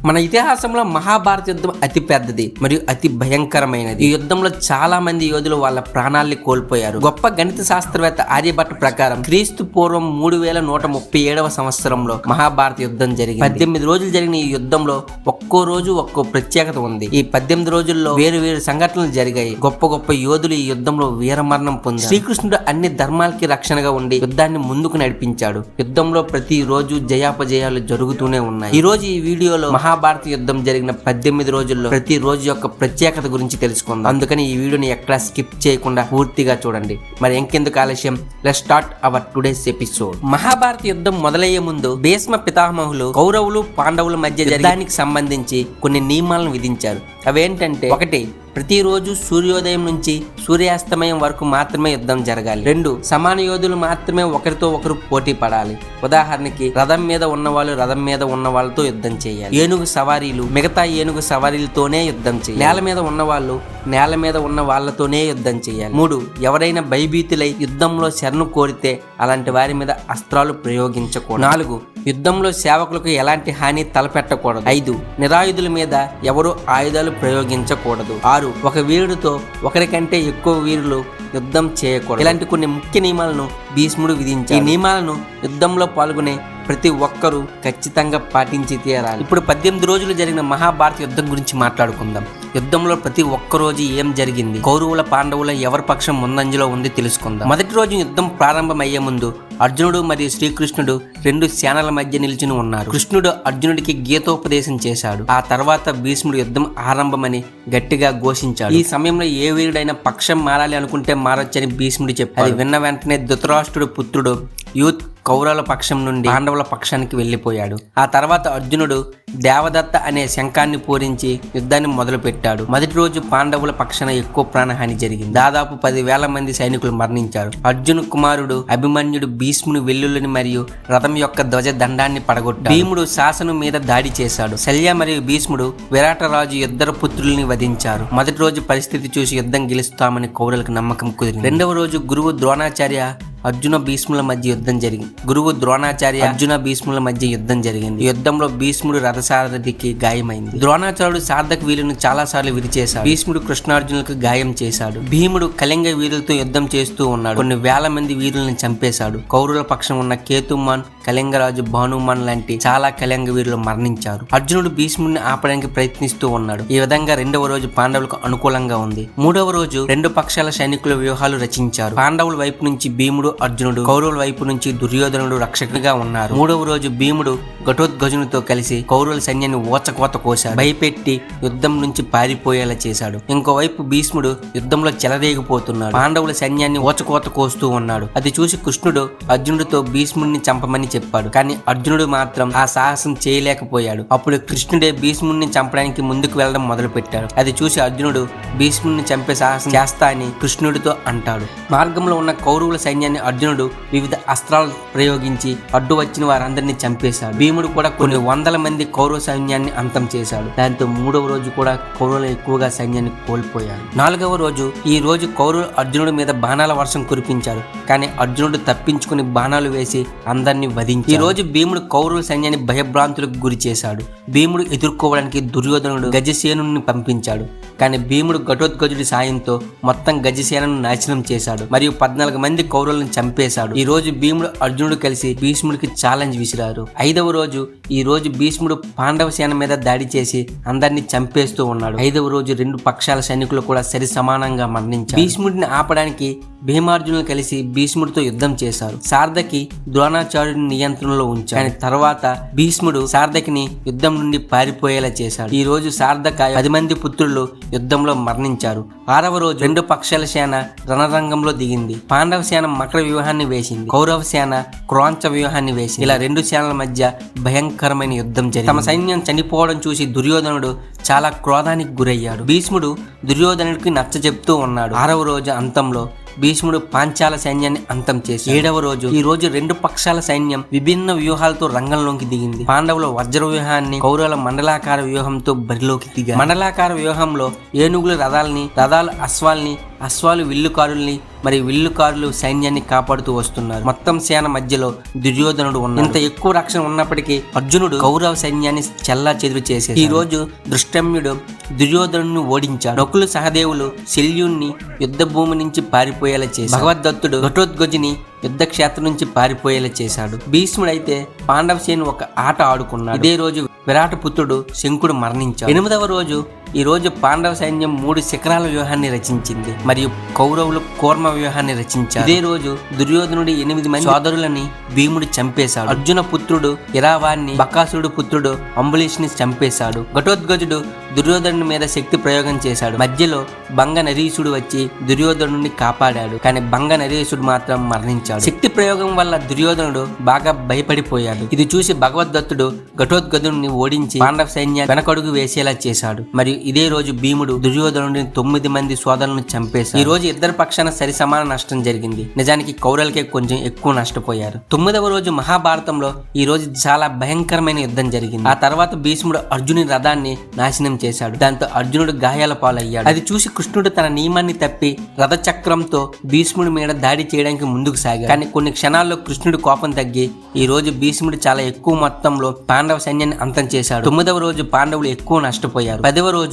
మన ఇతిహాసంలో మహాభారత యుద్ధం అతి పెద్దది మరియు అతి భయంకరమైనది. ఈ యుద్ధంలో చాలా మంది యోధులు వాళ్ళ ప్రాణాల్ని కోల్పోయారు. గొప్ప గణిత శాస్త్రవేత్త ఆర్యభట్ట ప్రకారం క్రీస్తు పూర్వం 3137వ సంవత్సరంలో మహాభారత యుద్ధం జరిగింది. 18 రోజులు జరిగిన ఈ యుద్ధంలో ఒక్కో రోజు ఒక్కో ప్రత్యేకత ఉంది. ఈ 18 రోజుల్లో వేరు వేరు సంఘటనలు జరిగాయి. గొప్ప గొప్ప యోధులు ఈ యుద్ధంలో వీరమరణం పొందారు. శ్రీకృష్ణుడు అన్ని ధర్మాలకి రక్షణగా ఉండి యుద్ధాన్ని ముందుకు నడిపించాడు. యుద్ధంలో ప్రతి రోజు జయాపజయాలు జరుగుతూనే ఉన్నాయి. ఈ రోజు ఈ వీడియోలో మహాభారత యుద్ధం జరిగిన 18 రోజుల్లో ప్రతి రోజు యొక్క ప్రత్యేకత గురించి తెలుసుకుందాం. అందుకని ఈ వీడియోని ఎక్కడా స్కిప్ చేయకుండా పూర్తిగా చూడండి. మరి ఇంకెందుకు ఆలస్యం, let's start our today's episode. Mahabharata యుద్ధం మొదలయ్యే ముందు భీష్మ పితామహులు కౌరవులు పాండవుల మధ్య యుద్ధానికి సంబంధించి కొన్ని నియమాలను విధించారు. అవేంటంటే, 1, ప్రతిరోజు సూర్యోదయం నుంచి సూర్యాస్తమయం వరకు మాత్రమే యుద్ధం జరగాలి. 2, సమాన యోధులు మాత్రమే ఒకరితో ఒకరు పోటీ పడాలి. ఉదాహరణకి రథం మీద ఉన్నవాళ్ళు రథం మీద ఉన్న వాళ్ళతో యుద్ధం చేయాలి. ఏనుగు సవారీలు మిగతా ఏనుగు సవారీలతోనే యుద్ధం చేయాలి. నేల మీద ఉన్నవాళ్ళు నేల మీద ఉన్న వాళ్ళతోనే యుద్ధం చేయాలి. 3, ఎవరైనా భయభీతులై యుద్ధంలో శరణు కోరితే అలాంటి వారి మీద అస్త్రాలు ప్రయోగించకూడదు. 4, యుద్ధంలో సేవకులకు ఎలాంటి హాని తలపెట్టకూడదు. 5, నిరాయుధుల మీద ఎవరు ఆయుధాలు ప్రయోగించకూడదు. 6, ఒక వీరుడితో ఒకరికంటే ఎక్కువ వీరులు యుద్ధం చేయకూడదు. ఇలాంటి కొన్ని ముఖ్య నియమాలను భీష్ముడు విధించాడు. ఈ నియమాలను యుద్ధంలో పాల్గొనే ప్రతి ఒక్కరూ ఖచ్చితంగా పాటించి తీరాలి. ఇప్పుడు 18 రోజులు జరిగిన మహాభారత యుద్ధం గురించి మాట్లాడుకుందాం. యుద్ధంలో ప్రతి ఒక్క రోజు ఏం జరిగింది, కౌరవుల పాండవుల ఎవరి పక్షం ముందంజలో ఉంది తెలుసుకుందాం. మొదటి రోజు యుద్ధం ప్రారంభమయ్యే ముందు అర్జునుడు మరియు శ్రీకృష్ణుడు 2 సేనల మధ్య నిల్చుని ఉన్నారు. కృష్ణుడు అర్జునుడికి గీతోపదేశం చేశాడు. ఆ తర్వాత భీష్ముడు యుద్ధం ఆరంభమని గట్టిగా ఘోషించాడు. ఈ సమయంలో ఏ వీరుడైనా పక్షం మారాలి అనుకుంటే మారొచ్చని భీష్ముడు చెప్పాడు. అది విన్న వెంటనే ధృతరాష్ట్రుడు పుత్రుడు యూత్ కౌరవుల పక్షం నుండి పాండవుల పక్షానికి వెళ్లిపోయాడు. ఆ తర్వాత అర్జునుడు దేవదత్త అనే శంఖాన్ని పూరించి యుద్ధాన్ని మొదలు పెట్టాడు. మొదటి రోజు పాండవుల పక్షాన ఎక్కువ ప్రాణహాని జరిగింది. దాదాపు 10,000 మంది సైనికులు మరణించారు. అర్జును కుమారుడు అభిమన్యుడు భీష్ముని వెల్లుల్ని మరియు రథం యొక్క ధ్వజ దండాన్ని పడగొట్టాడు. భీముడు శాసను మీద దాడి చేశాడు. శల్య మరియు భీష్ముడు విరాటరాజు ఇద్దరు పుత్రుల్ని వధించారు. మొదటి రోజు పరిస్థితి చూసి యుద్ధం గెలుస్తామని కౌరవులకు నమ్మకం కుదిరింది. రెండవ రోజు గురువు ద్రోణాచార్య అర్జున భీష్ముల మధ్య యుద్ధం జరిగింది. గురువు ద్రోణాచార్య అర్జున భీష్ముల మధ్య యుద్ధం జరిగింది. ఈ యుద్ధంలో భీష్ముడు రథసారథికి గాయమైంది. ద్రోణాచార్యుడు సార్థక వీరులను చాలా సార్లు విరిచేశాడు. భీష్ముడు కృష్ణార్జునులకు గాయం చేశాడు. భీముడు కళింగ వీరులతో యుద్ధం చేస్తూ ఉన్నాడు. కొన్ని వేల మంది వీరులను చంపేశాడు. కౌరవుల పక్షం ఉన్న కేతుమాన్, కళింగరాజు భానుమాన్ లాంటి చాలా కళింగ వీరులు మరణించారు. అర్జునుడు భీష్ముడిని ఆపడానికి ప్రయత్నిస్తూ ఉన్నాడు. ఈ విధంగా రెండవ రోజు పాండవులకు అనుకూలంగా ఉంది. మూడవ రోజు 2 పక్షాల సైనికుల వ్యూహాలు రచించారు. పాండవుల వైపు నుంచి భీముడు అర్జునుడు, కౌరవుల వైపు నుంచి దుర్యోధనుడు రక్షకుడిగా ఉన్నారు. మూడవ రోజు భీముడు ఘటోత్కచునితో కలిసి కౌరవుల సైన్యాన్ని ఓచకోత కోశాడు. భయపెట్టి యుద్ధం నుంచి పారిపోయేలా చేశాడు. ఇంకోవైపు భీష్ముడు యుద్ధంలో చెలరేగిపోతున్నాడు. పాండవుల సైన్యాన్ని ఓచకోత కోస్తూ ఉన్నాడు. అది చూసి కృష్ణుడు అర్జునుడితో భీష్ముడిని చంపమని చెప్పాడు. కానీ అర్జునుడు మాత్రం ఆ సాహసం చేయలేకపోయాడు. అప్పుడు కృష్ణుడే భీష్ముడిని చంపడానికి ముందుకు వెళ్లడం మొదలు పెట్టాడు. అది చూసి అర్జునుడు భీష్ముడిని చంపే సాహసం చేస్తా అని కృష్ణుడితో అంటాడు. మార్గంలో ఉన్న కౌరవుల సైన్యాన్ని అర్జునుడు వివిధ అస్త్రాలు ప్రయోగించి అడ్డు వచ్చిన వారందరినీ చంపేశాడు. భీముడు కూడా కొన్ని వందల మంది కౌరవ సైన్యాన్ని అంతం చేశాడు. దాంతో మూడవ రోజు కూడా కౌరవులు ఎక్కువగా సైన్యాన్ని కోల్పోయారు. 4వ రోజు ఈ రోజు కౌరవులు అర్జునుడి మీద బాణాల వర్షం కురిపించారు. కానీ అర్జునుడు తప్పించుకుని బాణాలు వేసి అందరినీ వధించాడు. ఈ రోజు భీముడు కౌరవుల సైన్యాన్ని భయభ్రాంతులకు గురి చేశాడు. భీముడు ఎదుర్కోవడానికి దుర్యోధనుడు గజసేనుని పంపించాడు. కానీ భీముడు ఘటోత్కచుడి సాయంతో మొత్తం గజసేనను నాశనం చేశాడు మరియు 14 మంది కౌరవులను చంపేశాడు. ఈ రోజు భీముడు అర్జునుడు కలిసి భీష్ముడికి ఛాలెంజ్ విసిరారు. 5వ రోజు ఈ రోజు భీష్ముడు పాండవ సేన మీద దాడి చేసి అందరినీ చంపేస్తూ ఉన్నాడు. 5వ రోజు 2 పక్షాల సైనికులు కూడా సరి సమానంగా మరణించారు. భీష్ముడిని ఆపడానికి భీమార్జునులు కలిసి భీష్ముడితో యుద్ధం చేశారు. సార్థకి ద్రోణాచార్యుని నియంత్రణలో ఉంచారు. కానీ తర్వాత భీష్ముడు సార్థకిని యుద్ధం నుండి పారిపోయేలా చేశాడు. ఈ రోజు సార్థక 10 మంది పుత్రులు యుద్ధంలో మరణించారు. 6వ రోజు 2 పక్షాల సేన రణరంగంలో దిగింది. పాండవ సేన మకర వ్యూహాన్ని వేసింది. కౌరవ సేన క్రోంచ వ్యూహాన్ని వేసింది. ఇలా 2 సేనల మధ్య భయంకరమైన యుద్ధం జరిగింది. తమ సైన్యం చనిపోవడం చూసి దుర్యోధనుడు చాలా క్రోధానికి గురయ్యాడు. భీష్ముడు దుర్యోధనుడికి నచ్చజెప్తూ ఉన్నాడు. 6వ రోజు అంతంలో భీష్ముడు పాంచాల సైన్యాన్ని అంతం చేసి 7వ రోజు ఈ రోజు 2 పక్షాల సైన్యం విభిన్న వ్యూహాలతో రంగంలోకి దిగింది. పాండవుల వజ్ర వ్యూహాన్ని కౌరవుల మండలాకార వ్యూహంతో బరిలోకి దిగారు. మండలాకార వ్యూహంలో ఏనుగులు రథాలు అశ్వాల్ని, అశ్వాలు విల్లుకారుల్ని మరియు విల్లుకారులు సైన్యాన్ని కాపాడుతూ వస్తున్నారు. మొత్తం సేన మధ్యలో దుర్యోధనుడు ఉన్నాడు. ఇంత ఎక్కువ రక్షణ ఉన్నప్పటికీ అర్జునుడు కౌరవ సైన్యాన్ని చెల్లా చెదురు చేసేసాడు. ఈ రోజు ధృష్టమ్యుడు దుర్యోధనుడిని ఓడించాడు. నకులు సహదేవులు శల్యుణ్ణి యుద్ధ భూమి నుంచి పారిపోయేలా చేశాడు. భగవద్దత్తుడు ఘటోత్కచుని యుద్ధ క్షేత్రం నుంచి పారిపోయేలా చేశాడు. భీష్ముడైతే పాండవ సేన ఒక ఆట ఆడుకున్నాడు. ఇదే రోజు విరాట పుత్రుడు శంకుడు మరణించాడు. 8వ రోజు ఈ రోజు పాండవ సైన్యం 3 శిఖరాల వ్యూహాన్ని రచించింది మరియు కౌరవులు కూర్మ వ్యూహాన్ని రచించారు. ఇదే రోజు దుర్యోధనుడి 8 మంది సోదరులని భీముడు చంపేశాడు. అర్జున పుత్రుడు ఇరావాన్ని బకాసురుడు పుత్రుడు అంబులీష్ని చంపేశాడు. ఘటోత్కచుడు దుర్యోధనుడి మీద శక్తి ప్రయోగం చేశాడు. మధ్యలో బంగ నరీసుడు వచ్చి దుర్యోధనుడిని కాపాడాడు. కానీ బంగ నరీసుడు మాత్రం మరణించాడు. శక్తి ప్రయోగం వల్ల దుర్యోధనుడు బాగా భయపడిపోయాడు. ఇది చూసి భగవద్దత్తుడు ఘటోత్కచుడిని ఓడించి పాండవ సైన్యాన్ని వెనకడుగు వేసేలా చేశాడు. మరియు ఇదే రోజు భీముడు దుర్యోధనుడిని 9 మంది సోదరులను చంపేశాడు. ఈ రోజు ఇద్దరు పక్షాన సరి సమాన నష్టం జరిగింది. నిజానికి కౌరవులకే కొంచెం ఎక్కువ నష్టపోయారు. 9వ రోజు మహాభారతంలో ఈ రోజు చాలా భయంకరమైన యుద్ధం జరిగింది. ఆ తర్వాత భీష్ముడు అర్జునుడి రథాన్ని నాశనం చేశాడు. దాంతో అర్జునుడు గాయాల పాలయ్యాడు. అది చూసి కృష్ణుడు తన నియమాన్ని తప్పి రథచక్రంతో భీష్ముడి మీద దాడి చేయడానికి ముందుకు సాగాడు. కానీ కొన్ని క్షణాల్లో కృష్ణుడి కోపం తగ్గి ఈ రోజు భీష్ముడు చాలా ఎక్కువ మొత్తంలో పాండవ సైన్యాన్ని అంతం చేశాడు. 9వ రోజు పాండవులు ఎక్కువ నష్టపోయారు. 10వ రోజు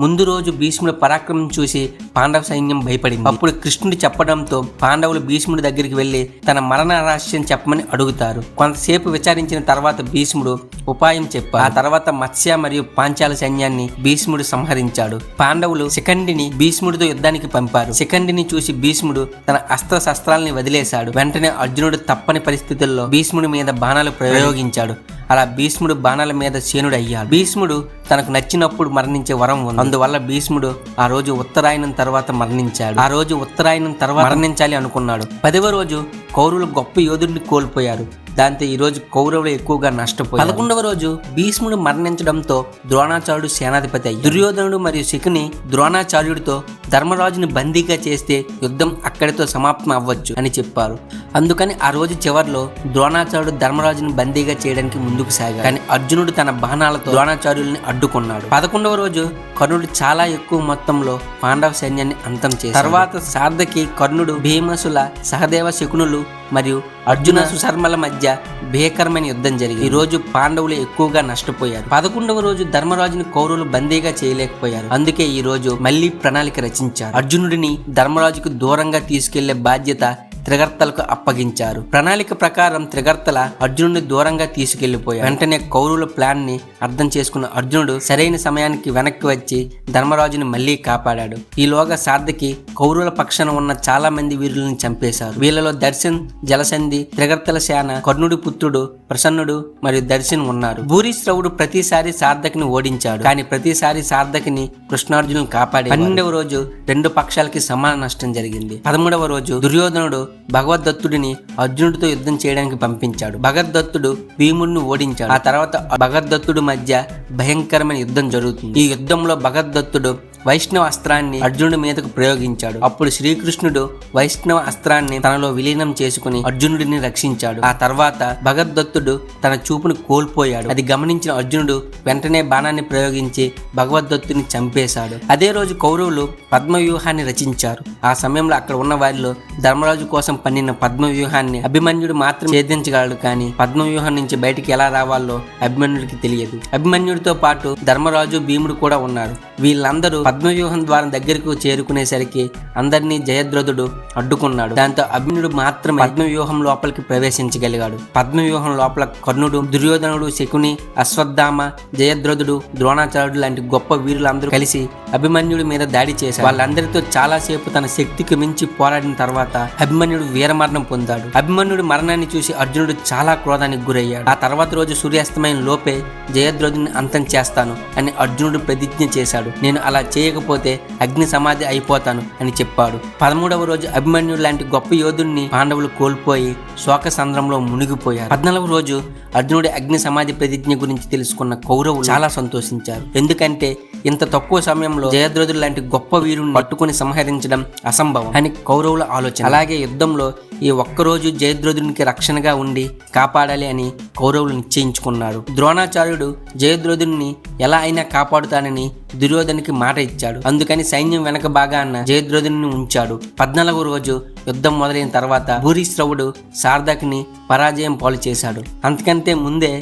ముందు రోజు భీష్ముడి పరాక్రమం చూసి పాండవ సైన్యం భయపడింది. అప్పుడు కృష్ణుడు చెప్పడంతో పాండవులు భీష్ముడి దగ్గరికి వెళ్లి తన మరణ రహస్యం చెప్పమని అడుగుతారు. కొంతసేపు విచారించిన తర్వాత భీష్ముడు ఉపాయం చెప్పాడు. ఆ తర్వాత మత్స్య మరియు పాంచాల సైన్యాన్ని భీష్ముడు సంహరించాడు. పాండవులు శిఖండిని భీష్ముడితో యుద్ధానికి పంపారు. శిఖండిని చూసి భీష్ముడు తన అస్త్ర శస్త్రాలని వదిలేశాడు. వెంటనే అర్జునుడు తప్పని పరిస్థితుల్లో భీష్ముడి మీద బాణాలు ప్రయోగించాడు. అలా భీష్ముడు బాణాల మీద సేనుడు అయ్యాడు. భీష్ముడు తనకు నచ్చినప్పుడు మరణించే వరం ఉంది. అందువల్ల భీష్ముడు ఆ రోజు ఉత్తరాయణం తర్వాత మరణించాడు. ఆ రోజు ఉత్తరాయణం తర్వాత మరణించాలి అనుకున్నాడు. 10వ రోజు కౌరవులు గొప్ప యోధుడిని కోల్పోయారు. దాంతో ఈ రోజు కౌరవులు ఎక్కువగా నష్టపోయారు. 11వ రోజు భీష్ముడు మరణించడంతో ద్రోణాచార్యుడు సేనాధిపతి అయ్యాడు. దుర్యోధనుడు మరియు శకుని ద్రోణాచార్యుడితో ధర్మరాజుని బందీగా చేస్తే యుద్ధం అక్కడితో సమాప్తం అవ్వచ్చు అని చెప్పారు. అందుకని ఆ రోజు చివరిలో ద్రోణాచార్యుడు ధర్మరాజుని బందీగా చేయడానికి ముందుకు సాగాడు. కానీ అర్జునుడు తన బాణాలతో ద్రోణాచార్యుల్ని అడ్డుకున్నాడు. 11వ రోజు కర్ణుడు చాలా ఎక్కువ మొత్తంలో పాండవ సైన్యాన్ని అంతం చేశాడు. తర్వాత సార్థకి కర్ణుడు భీమసుల సహదేవ శకునులు మరియు అర్జున సుశర్మల మధ్య భీకరమైన యుద్ధం జరిగింది. ఈ రోజు పాండవులు ఎక్కువగా నష్టపోయారు. 11వ రోజు ధర్మరాజుని కౌరవులు బందీగా చేయలేకపోయారు. అందుకే ఈ రోజు మళ్లీ ప్రణాళిక రచించారు. అర్జునుడిని ధర్మరాజుకు దూరంగా తీసుకెళ్లే బాధ్యత త్రిగర్తలకు అప్పగించారు. ప్రణాళిక ప్రకారం త్రిగర్తల అర్జునుడిని దూరంగా తీసుకెళ్లిపోయారు. వెంటనే కౌరవుల ప్లాన్ ని అర్థం చేసుకున్న అర్జునుడు సరైన సమయానికి వెనక్కి వచ్చి ధర్మరాజుని మళ్లీ కాపాడాడు. ఈలోగా సార్థకి కౌరవుల పక్షాన ఉన్న చాలా మంది వీరులను చంపేశారు. వీళ్ళలో దర్శన్, జలసంధి, త్రిగర్తల సేన, కర్ణుడి పుత్రుడు ప్రసన్నుడు మరియు దర్శన్ ఉన్నారు. భూరిశ్రవుడు ప్రతిసారి సార్థకిని ఓడించాడు. కానీ ప్రతిసారి సార్థకిని కృష్ణార్జునులు కాపాడే. 12వ రోజు 2 పక్షాలకి సమాన నష్టం జరిగింది. 13వ రోజు దుర్యోధనుడు భగవద్దత్తుడిని అర్జునుడితో యుద్ధం చేయడానికి పంపించాడు. భగవద్దత్తుడు భీముడిని ఓడించాడు. ఆ తర్వాత భగవద్దత్తుడి మధ్య భయంకరమైన యుద్ధం జరుగుతుంది. ఈ యుద్ధంలో భగవద్దత్తుడు వైష్ణవ అస్త్రాన్ని అర్జునుడి మీదకు ప్రయోగించాడు. అప్పుడు శ్రీకృష్ణుడు వైష్ణవ అస్త్రాన్ని తనలో విలీనం చేసుకుని అర్జునుడిని రక్షించాడు. ఆ తర్వాత భగవద్దత్తుడు తన చూపును కోల్పోయాడు. అది గమనించిన అర్జునుడు వెంటనే బాణాన్ని ప్రయోగించి భగవద్దత్తుని చంపేశాడు. అదే రోజు కౌరవులు పద్మవ్యూహాన్ని రచించారు. ఆ సమయంలో అక్కడ ఉన్న వారిలో ధర్మరాజు కోసం పన్నిన పద్మవ్యూహాన్ని అభిమన్యుడు మాత్రం ఛేదించగలడు. కానీ పద్మవ్యూహం నుంచి బయటికి ఎలా రావాలో అభిమన్యుడికి తెలియదు. అభిమన్యుడితో పాటు ధర్మరాజు, భీముడు కూడా ఉన్నారు. వీళ్ళందరూ పద్మవ్యూహం ద్వారా దగ్గరకు చేరుకునేసరికి అందరినీ జయద్రథుడు అడ్డుకున్నాడు. దాంతో అభిమన్యుడు మాత్రమే పద్మవ్యూహం లోపలికి ప్రవేశించగలిగాడు. పద్మవ్యూహం లోపల కర్ణుడు, దుర్యోధనుడు, శకుని, అశ్వత్థామ, జయద్రథుడు, ద్రోణాచార్యుడు లాంటి గొప్ప వీరులందరూ కలిసి అభిమన్యుడి మీద దాడి చేశారు. వాళ్ళందరితో చాలాసేపు తన శక్తికి మించి పోరాడిన తర్వాత అభిమన్యుడు వీరమరణం పొందాడు. అభిమన్యుడి మరణాన్ని చూసి అర్జునుడు చాలా క్రోధానికి గురయ్యాడు. ఆ తర్వాత రోజు సూర్యాస్తమయం లోపే జయద్రథుని అంతం చేస్తాను అని అర్జునుడు ప్రతిజ్ఞ చేశాడు. నేను అలా చేయకపోతే అగ్ని సమాధి అయిపోతాను అని చెప్పాడు. 13వ రోజు అభిమన్యుడు లాంటి గొప్ప యోధుడిని పాండవులు కోల్పోయి శోక సంద్రంలో మునిగిపోయారు. 14వ రోజు అర్జునుడి అగ్ని సమాధి ప్రతిజ్ఞ గురించి తెలుసుకున్న కౌరవులు చాలా సంతోషించారు. ఎందుకంటే ఇంత తక్కువ సమయంలో జయద్రథుడు లాంటి గొప్ప వీరుని పట్టుకుని సంహరించడం అసంభవం అని కౌరవుల ఆలోచన. అలాగే యుద్ధంలో ఈ ఒక్కరోజు జయద్రథునికి రక్షణగా ఉండి కాపాడాలి అని కౌరవులు నిశ్చయించుకున్నారు. ద్రోణాచార్యుడు జయద్రథుని ఎలా అయినా కాపాడుతానని దుర్యోధనికి మాట ఇచ్చాడు. అందుకని సైన్యం వెనక భాగాన జయద్రథుని ఉంచాడు. 14వ రోజు యుద్ధం మొదలైన తర్వాత భూరిశ్రవుడు సార్థకిని పరాజయం పాలు చేశాడు. అంతకంటే ముందే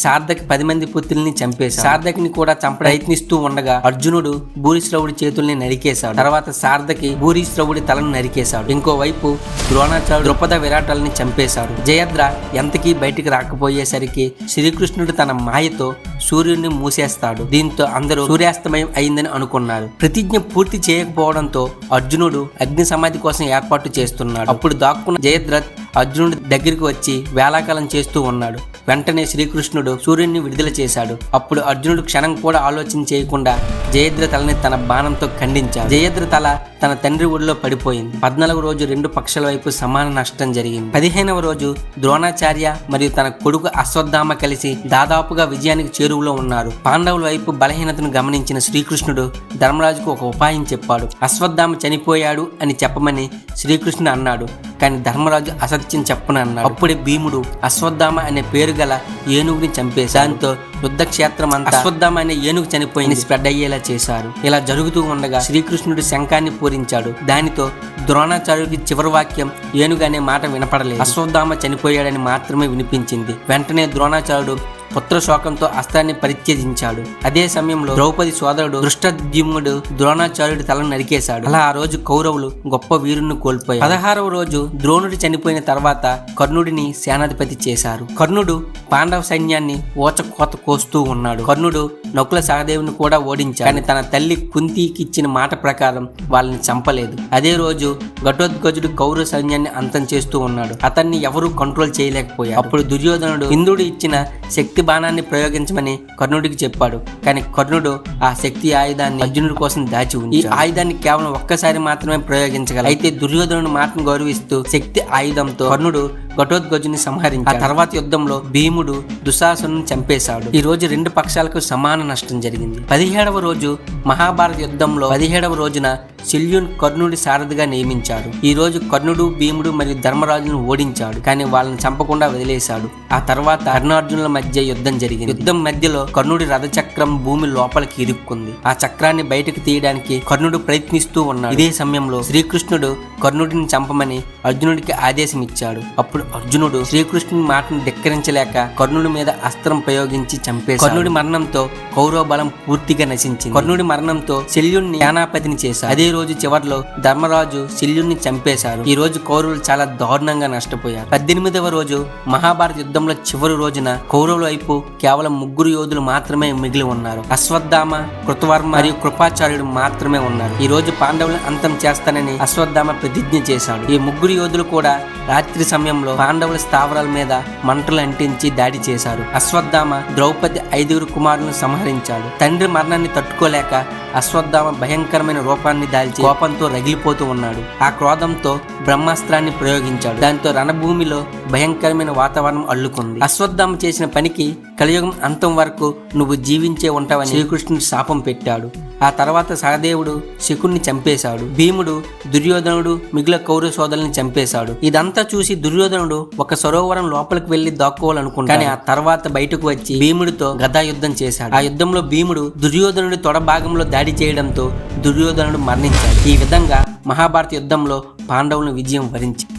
సార్థకి 10 మంది పుత్రుల్ని చంపేశాడు. సార్థకిని కూడా ప్రయత్నిస్తూ ఉండగా అర్జునుడు భూరిశ్రవుడి చేతుల్ని నరికేశాడు. తర్వాత సార్థకి భూరిశ్రవుడి తలను నరికేశాడు. ఇంకోవైపు ద్రోణాచార్యుడు ద్రుపద విరాటాలని చంపేశాడు. జయద్ర ఎంతకీ బయటికి రాకపోయేసరికి శ్రీకృష్ణుడు తన మాయతో సూర్యుడిని మూసేస్తాడు. దీంతో అందరూ సూర్యాస్తమయం అయిందని అనుకున్నారు. ప్రతిజ్ఞ పూర్తి చేయకపోవడంతో అర్జునుడు అగ్ని సమాధి కోసం ఏర్పాటు చేస్తున్నాడు. అప్పుడు దాక్కున్న జయద్రథ్ అర్జునుడి దగ్గరికి వచ్చి వేలాకాలం చేస్తూ ఉన్నాడు. వెంటనే శ్రీకృష్ణుడు సూర్యుడిని విడుదల చేశాడు. అప్పుడు అర్జునుడు క్షణం కూడా ఆలోచన చేయకుండా జయద్ర తలని తన బాణంతో ఖండించాడు. జయద్ర తల తన తండ్రి ఒడిలో పడిపోయింది. 14వ రోజు రెండు పక్షాల వైపు సమాన నష్టం జరిగింది. 15వ రోజు ద్రోణాచార్య మరియు తన కొడుకు అశ్వత్థామ కలిసి దాదాపుగా విజయానికి చేరువలో ఉన్నారు. పాండవుల వైపు బలహీనతను గమనించిన శ్రీకృష్ణుడు ధర్మరాజుకు ఒక ఉపాయం చెప్పాడు. అశ్వత్థామ చనిపోయాడు అని చెప్పమని శ్రీకృష్ణుడు అన్నాడు. కానీ ధర్మరాజు అసత్యం చెప్పనన్నాడు. అప్పుడే భీముడు అశ్వత్థామ అనే పేరు గల ఏనుగుని చంపేశాడు. దాంతో యుద్ధ క్షేత్రం అంతా అశ్వత్థామ అనే ఏనుగు చనిపోయింది స్ప్రెడ్ అయ్యేలా చేశారు. ఇలా జరుగుతూ ఉండగా శ్రీకృష్ణుడు శంఖాన్ని పూరించాడు. దానితో ద్రోణాచార్యుడికి చివరి వాక్యం ఏనుగు అనే మాట వినపడలేదు. అశ్వత్థామ చనిపోయాడని మాత్రమే వినిపించింది. వెంటనే ద్రోణాచార్యుడు పుత్ర శోకంతో అస్త్రాన్ని పరిత్యజించాడు. అదే సమయంలో ద్రౌపది సోదరుడు దృష్టద్యుమ్నుడు ద్రోణాచార్యుడి తలను నరికేశాడు. అలా ఆ రోజు కౌరవులు గొప్ప వీరుణ్ణి కోల్పోయారు. 16వ రోజు ద్రోణుడు చనిపోయిన తర్వాత కర్ణుడిని సేనాధిపతి చేశారు. కర్ణుడు పాండవ సైన్యాన్ని ఓచకోత కోస్తూ ఉన్నాడు. కర్ణుడు నకుల సహదేవుని కూడా ఓడించాడు. కానీ తన తల్లి కుంతికి ఇచ్చిన మాట ప్రకారం వాళ్ళని చంపలేదు. అదే రోజు ఘటోత్కచుడు కౌరవ సైన్యాన్ని అంతం చేస్తూ ఉన్నాడు. అతన్ని ఎవరూ కంట్రోల్ చేయలేకపోయారు. అప్పుడు దుర్యోధనుడు ఇంద్రుడు ఇచ్చిన శక్తి బాణాన్ని ప్రయోగించమని కర్ణుడికి చెప్పాడు. కానీ కర్ణుడు ఆ శక్తి ఆయుధాన్ని అర్జునుడి కోసం దాచి ఉంది. ఈ ఆయుధాన్ని కేవలం ఒక్కసారి మాత్రమే ప్రయోగించగలరు. అయితే దుర్యోధనుడి మాటను గౌరవిస్తూ శక్తి ఆయుధంతో కర్ణుడు ఘటోత్కచుని సంహరించాడు. ఆ తర్వాత యుద్ధంలో భీముడు దుశ్శాసనుని చంపేశాడు. ఈ రోజు రెండు పక్షాలకు సమాన నష్టం జరిగింది. 17వ రోజు మహాభారత యుద్ధంలో 17వ రోజున శల్యుని కర్ణుడి సారథిగా నియమించాడు. ఈ రోజు కర్ణుడు భీముడు మరియు ధర్మరాజును ఓడించాడు. కానీ వాళ్ళని చంపకుండా వదిలేశాడు. ఆ తర్వాత కర్ణార్జునుల మధ్య యుద్ధం జరిగింది. యుద్ధం మధ్యలో కర్ణుడి రథచక్రం భూమి లోపలికి ఇరుక్కుంది. ఆ చక్రాన్ని బయటకు తీయడానికి కర్ణుడు ప్రయత్నిస్తూ ఉన్నాడు. ఇదే సమయంలో శ్రీకృష్ణుడు కర్ణుడిని చంపమని అర్జునుడికి ఆదేశం ఇచ్చాడు. అప్పుడు అర్జునుడు శ్రీకృష్ణుని మాటను ధిక్కరించలేక కర్ణుడి మీద అస్త్రం ప్రయోగించి చంపేశాడు. కర్ణుడి మరణంతో కౌరవ బలం పూర్తిగా నశించింది. కర్ణుడి మరణంతో శల్యుణ్ణి సేనాపతిని చేశారు. అదే రోజు చివర్లో ధర్మరాజు శల్యుణ్ణి చంపేశారు. ఈ రోజు కౌరవులు చాలా దారుణంగా నష్టపోయారు. 18వ రోజు మహాభారత యుద్ధంలో చివరి రోజున కౌరవుల వైపు కేవలం 3 యోధులు మాత్రమే మిగిలి ఉన్నారు. అశ్వత్థామ, కృతవర్మ మరియు కృపాచార్యుడు మాత్రమే ఉన్నారు. ఈ రోజు పాండవులను అంతం చేస్తానని అశ్వత్థామ ప్రతిజ్ఞ చేశాడు. ఈ 3 యోధులు కూడా రాత్రి సమయంలో పాండవుల స్థావరాల మీద మంటలు అంటించి దాడి చేశారు. అశ్వత్థామ ద్రౌపది 5 కుమారులను సంహరించాడు. తండ్రి మరణాన్ని తట్టుకోలేక అశ్వత్థామ భయంకరమైన రూపాన్ని దాల్చి కోపంతో రగిలిపోతూ ఉన్నాడు. ఆ క్రోధంతో బ్రహ్మాస్త్రాన్ని ప్రయోగించాడు. దాంతో రణభూమిలో భయంకరమైన వాతావరణం అల్లుకుంది. అశ్వత్థామ చేసిన పనికి కలియుగం అంతం వరకు నువ్వు జీవించే ఉంటావని శ్రీకృష్ణుడు శాపం పెట్టాడు. ఆ తర్వాత సహదేవుడు శకుని చంపేశాడు. భీముడు దుర్యోధనుడు మిగిలిన కౌరవ సోదరుల్ని చంపేశాడు. ఇదంతా చూసి దుర్యోధనుడు ఒక సరోవరం లోపలికి వెళ్లి దాక్కోవాలనుకున్నాడు. కానీ ఆ తర్వాత బయటకు వచ్చి భీముడితో గదా యుద్ధం చేశాడు. ఆ యుద్ధంలో భీముడు దుర్యోధనుడి తొడ భాగంలో దాడి చేయడంతో దుర్యోధనుడు మరణించాడు. ఈ విధంగా మహాభారత యుద్ధంలో పాండవులను విజయం వరించింది.